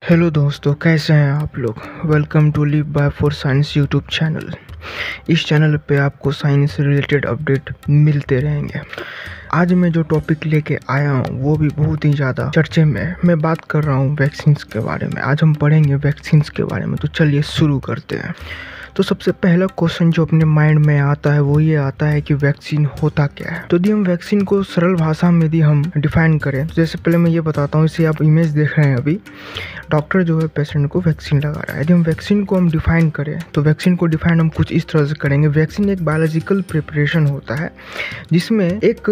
Hello दोस्तों, कैसे हैं आप लोग। Welcome to live by for science YouTube channel. इस चैनल पे आपको साइंस से रिलेटेड अपडेट मिलते रहेंगे। आज मैं जो टॉपिक लेके आया हूँ वो भी बहुत ही ज़्यादा चर्चे में है। मैं बात कर रहा हूँ वैक्सीन्स के बारे में। आज हम पढ़ेंगे वैक्सीन्स के बारे में। तो चलिए शुरू करते हैं। तो सबसे पहला क्वेश्चन जो अपने माइंड में आता है वो ये आता है कि वैक्सीन होता क्या है। तो यदि हम वैक्सीन को सरल भाषा में यदि हम डिफाइन करें, तो जैसे पहले मैं ये बताता हूँ, इसे आप इमेज देख रहे हैं अभी। डॉक्टर जो है पेशेंट को वैक्सीन लगा रहा है। यदि हम वैक्सीन को हम डिफाइन करें तो वैक्सीन को डिफाइन हम कुछ इस तरह से करेंगे। वैक्सीन एक बायोलॉजिकल प्रिपरेशन होता है जिसमें एक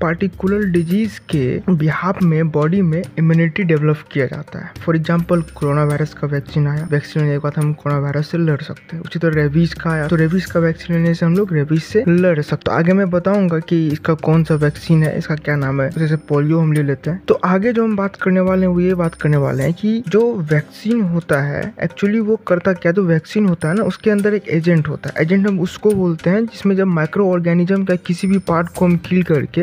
पार्टिकुलर डिजीज के बिहाफ में बॉडी में इम्यूनिटी डेवलप किया जाता है। फॉर एग्जाम्पल कोरोना वायरस का वैक्सीन आया, वैक्सीन लेने के बाद हम कोरोना वायरस से लड़ सकते हैं। उसी तरह रेबीज का आया, तो रेबीज का वैक्सीन लेने से हम लोग रेबीज से लड़ सकते हैं। आगे मैं बताऊंगा कि इसका कौन सा वैक्सीन है, इसका क्या नाम है। जैसे पोलियो हम ले लेते हैं। तो आगे जो हम बात करने वाले हैं वो ये बात करने वाले हैं कि जो वैक्सीन होता है एक्चुअली वो करता क्या। तो वैक्सीन होता है ना, उसके अंदर एक एजेंट होता है। एजेंट हम उसको बोलते हैं जिसमें जब माइक्रो ऑर्गेनिज्म का किसी भी पार्ट को हम किल करके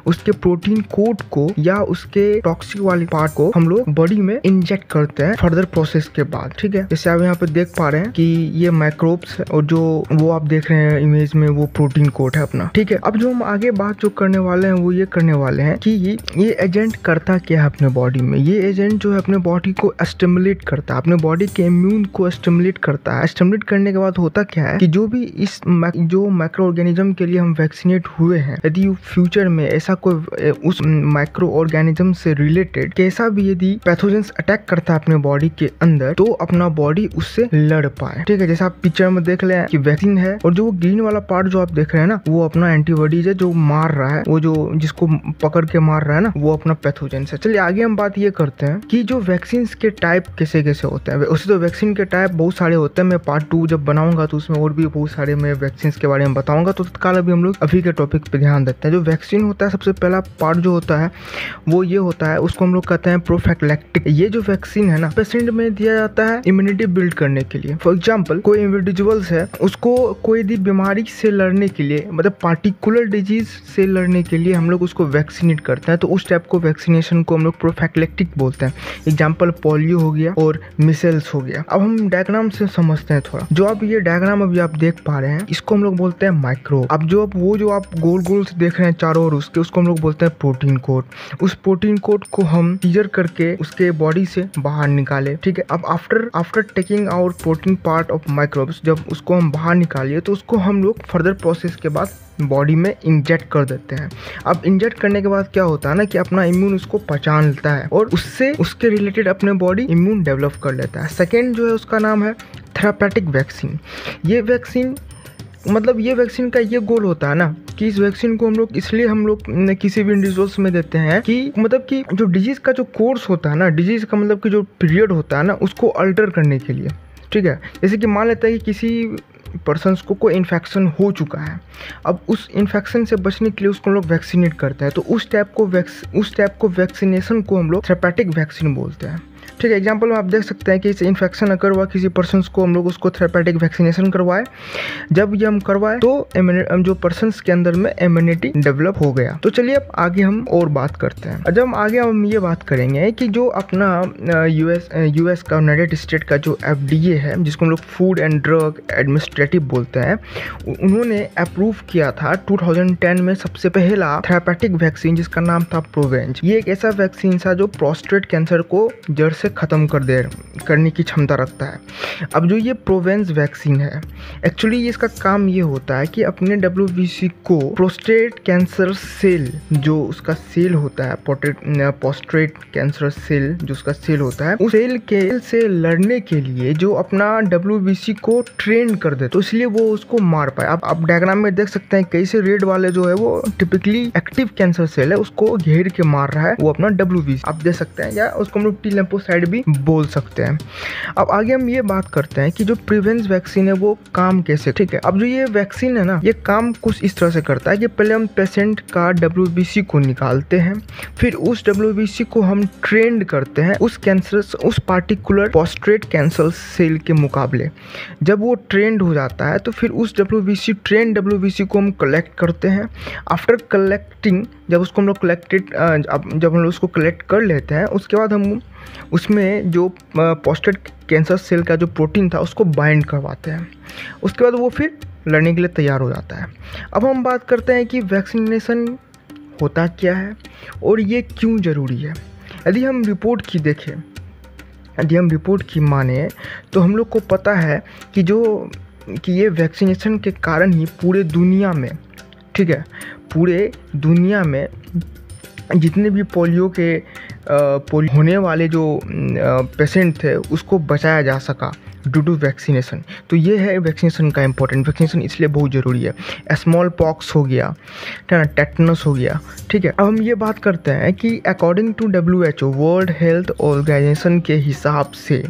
उसके प्रोटीन कोड को या उसके टॉक्सिक वाली पार्ट को हम लोग बॉडी में इंजेक्ट करते हैं फर्दर प्रोसेस के बाद। ठीक है, जैसे आप यहाँ पे देख पा रहे हैं कि ये माइक्रोब्स है और जो वो आप देख रहे हैं इमेज में वो प्रोटीन कोड है अपना। ठीक है, अब जो हम आगे बात जो करने वाले हैं वो ये करने वाले हैं कि ये एजेंट करता क्या है अपने बॉडी में। ये एजेंट जो है अपने बॉडी को स्टिमुलेट करता है, अपने बॉडी के इम्यून को स्टिमुलेट करता है। स्टिमुलेट करने के बाद होता क्या है कि जो भी इस जो माइक्रो ऑर्गेनिज्म के लिए हम वैक्सीनेट हुए हैं, यदि फ्यूचर में ऐसा कोई उस माइक्रो ऑर्गेनिज्म से रिलेटेड कैसा भी यदि पैथोजेंस अटैक करता है अपने बॉडी के अंदर, तो अपना बॉडी उससे लड़ पाए। ठीक है, जैसे आप पिक्चर में देख ले कि वैक्सीन है और जो वो ग्रीन वाला पार्ट जो आप देख रहे हैं ना, वो अपना एंटीबॉडीज है जो मार रहा है, वो जो जिसको पकड़ के मार रहा है ना, वो अपना पैथोजेंस है। चलिए आगे हम बात ये करते हैं कि जो वैक्सीन के टाइप कैसे कैसे होते हैं। वैसे तो वैक्सीन के टाइप बहुत सारे होते हैं। मैं पार्ट 2 जब बनाऊंगा तो उसमें और भी बहुत सारे मैं वैक्सीन के बारे में बताऊंगा। तो तत्काल अभी हम लोग अभी के टॉपिक पे ध्यान देते हैं। जो वैक्सीन होता है सबसे पहला पार्ट जो होता है वो ये होता है, उसको हम लोग कहते हैं प्रोफिलैक्टिक। ये जो वैक्सीन है ना, पेशेंट में दिया जाता है इम्यूनिटी बिल्ड करने के लिए। फॉर एग्जाम्पल कोई इंडिविजुअल्स है, उसको कोई भी बीमारी से लड़ने के लिए, मतलब पार्टिकुलर डिजीज से लड़ने के लिए हम लोग उसको वैक्सीनेट करते हैं। तो उस टाइप को वैक्सीनेशन को हम लोग प्रोफिलैक्टिक बोलते हैं। एग्जाम्पल पोलियो हो गया और मिसेल्स हो गया। अब हम डायग्राम से समझते हैं थोड़ा। जो आप ये डायग्राम अभी आप देख पा रहे हैं इसको हम लोग बोलते हैं माइक्रो। अब जो आप गोल गोल से देख रहे हैं चारों ओर उसको हम लोग बोलते हैं प्रोटीन कोड। उस प्रोटीन कोड को हम टीजर करके उसके बॉडी से बाहर निकाले। ठीक है, अब after taking out protein part of microbes, जब उसको हम बाहर निकालिए तो उसको हम लोग फर्दर प्रोसेस के बाद बॉडी में इंजेक्ट कर देते हैं। अब इंजेक्ट करने के बाद क्या होता है ना कि अपना इम्यून उसको पहचान लेता है और उससे उसके रिलेटेड अपने बॉडी इम्यून डेवलप कर लेता है। सेकेंड जो है उसका नाम है थेरापेटिक वैक्सीन। ये वैक्सीन का ये गोल होता है ना कि इस वैक्सीन को हम लोग किसी भी इंडिविजुअल्स में देते हैं कि मतलब कि जो डिजीज का जो कोर्स होता है ना, डिजीज का मतलब कि जो पीरियड होता है ना, उसको अल्टर करने के लिए। ठीक है, जैसे कि मान लेते हैं कि किसी पर्सन्स को कोई इन्फेक्शन हो चुका है, अब उस इन्फेक्शन से बचने के लिए उसको हम लोग वैक्सीनेट करते हैं। तो उस टाइप को वैक्सीनेशन को हम लोग थेरापेटिक वैक्सीन बोलते हैं। ठीक है, एग्जाम्पल में आप देख सकते हैं कि इस इन्फेक्शन अगर हुआ किसी पर्सन्स को, हम लोग उसको थेरापेटिक वैक्सीनेशन करवाए। जब ये हम करवाए तो जो पर्सन्स के अंदर में इम्यूनिटी डेवलप हो गया। तो चलिए अब आगे हम और बात करते हैं। जब आगे हम ये बात करेंगे कि जो अपना यूएस का यूनाइटेड स्टेट का जो FDA है, जिसको हम लोग फूड एंड ड्रग एडमिनिस्ट्रेटिव बोलते हैं, उन्होंने अप्रूव किया था 2010 में सबसे पहला थेरापेटिक वैक्सीन जिसका नाम था प्रोवेंज। ये एक ऐसा वैक्सीन था जो प्रोस्टेट कैंसर को जड़ से खत्म करने की क्षमता रखता है। अब जो ये प्रोवेंज वैक्सीन है एक्चुअली इसका काम ये होता है कि अपने WBC को प्रोस्टेट कैंसर सेल, जो उसका सेल होता है, प्रोस्टेट कैंसर सेल जो उसका सेल होता है, उस सेल के से लड़ने के लिए जो अपना WBC को ट्रेन कर दे, तो इसलिए वो उसको मार पाए। अब आप डायग्राम में देख सकते हैं कैसे रेड वाले जो है वो टिपिकली एक्टिव कैंसर सेल है, उसको घेर के मार रहा है वो अपना WBC। आप देख सकते हैं, या उसको हम लोग टी लिम्फोसाइट भी बोल सकते हैं। अब आगे हम ये बात करते हैं कि जो प्रिवेंस वैक्सीन है वो काम कैसे। ठीक है, अब जो ये वैक्सीन है ना, ये काम कुछ इस तरह से करता है कि पहले हम पेशेंट का WBC को निकालते हैं, फिर उस WBC को हम ट्रेंड करते हैं उस पार्टिकुलर प्रोस्टेट कैंसर सेल के मुकाबले। जब वो ट्रेंड हो जाता है तो फिर उस ट्रेंड WBC को हम कलेक्ट करते हैं। आफ्टर कलेक्टिंग, जब हम लोग उसको कलेक्ट कर लेते हैं, उसके बाद हम उसमें जो प्रोस्टेट कैंसर सेल का जो प्रोटीन था उसको बाइंड करवाते हैं। उसके बाद वो फिर लड़ने के लिए तैयार हो जाता है। अब हम बात करते हैं कि वैक्सीनेशन होता क्या है और ये क्यों ज़रूरी है। यदि हम रिपोर्ट की देखें, यदि हम रिपोर्ट की माने तो हम लोग को पता है कि ये वैक्सीनेशन के कारण ही पूरे दुनिया में, ठीक है, पूरे दुनिया में जितने भी पोलियो होने वाले जो पेशेंट थे उसको बचाया जा सका ड्यू टू वैक्सीनेशन। तो ये है वैक्सीनेशन का इम्पोर्टेंट। वैक्सीनेशन इसलिए बहुत ज़रूरी है। स्मॉल पॉक्स हो गया, टेटनस हो गया, ठीक है। अब हम ये बात करते हैं कि according to WHO world health organisation के हिसाब से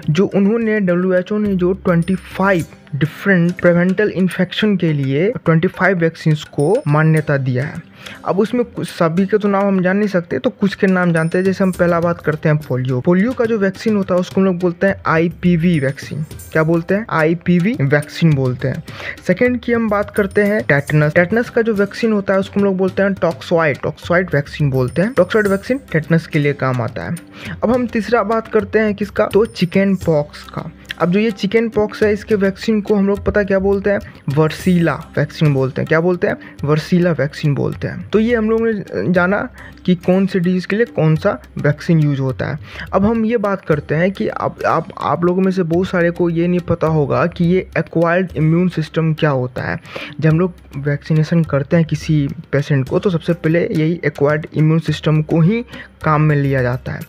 जो उन्होंने WHO ने जो 25 डिफरेंट प्रिवेंटल इन्फेक्शन के लिए 25 वैक्सीन्स को मान्यता दिया है। अब उसमें कुछ सभी के तो नाम हम जान नहीं सकते, तो कुछ के नाम जानते हैं। जैसे हम पहला बात करते हैं पोलियो का जो वैक्सीन होता है उसको हम लोग बोलते हैं IPV वैक्सीन। क्या बोलते हैं? IPV वैक्सीन बोलते हैं। सेकेंड की हम बात करते हैं टेटनस का जो वैक्सीन होता है उसको हम लोग बोलते हैं टॉक्सॉइड वैक्सीन बोलते हैं। टॉक्सॉइड वैक्सीन टेटनस के लिए काम आता है। अब हम तीसरा बात करते हैं किसका? तो चिकन पॉक्स का। अब जो ये चिकन पॉक्स है इसके वैक्सीन को हम लोग पता क्या बोलते हैं? वर्सीला वैक्सीन बोलते हैं। क्या बोलते हैं? वर्सीला वैक्सीन बोलते हैं। तो ये हम लोगों ने जाना कि कौन से डिजीज़ के लिए कौन सा वैक्सीन यूज होता है। अब हम ये बात करते हैं कि आप लोगों में से बहुत सारे को ये नहीं पता होगा कि ये एक्वायर्ड इम्यून सिस्टम क्या होता है। जब हम लोग वैक्सीनेशन करते हैं किसी पेशेंट को तो सबसे पहले यही एक्वायर्ड इम्यून सिस्टम को ही काम में लिया जाता है।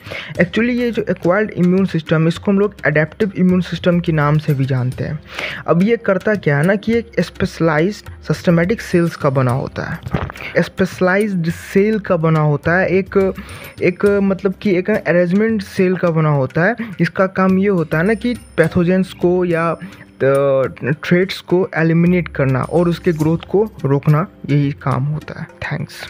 एक्चुअली ये जो एक्वायर्ड इम्यून सिस्टम इसको हम लोग एडेप्टिव इम्यून सिस्टम के नाम से भी जानते हैं। अब ये करता क्या है ना कि एक स्पेशलाइज्ड सिस्टमेटिक सेल्स का बना होता है। स्पेशलाइज्ड सेल का बना होता है, एक मतलब कि एक अरेंजमेंट सेल का बना होता है। इसका काम ये होता है ना कि पैथोजेंस को या थ्रेट्स को एलिमिनेट करना और उसके ग्रोथ को रोकना, यही काम होता है। थैंक्स।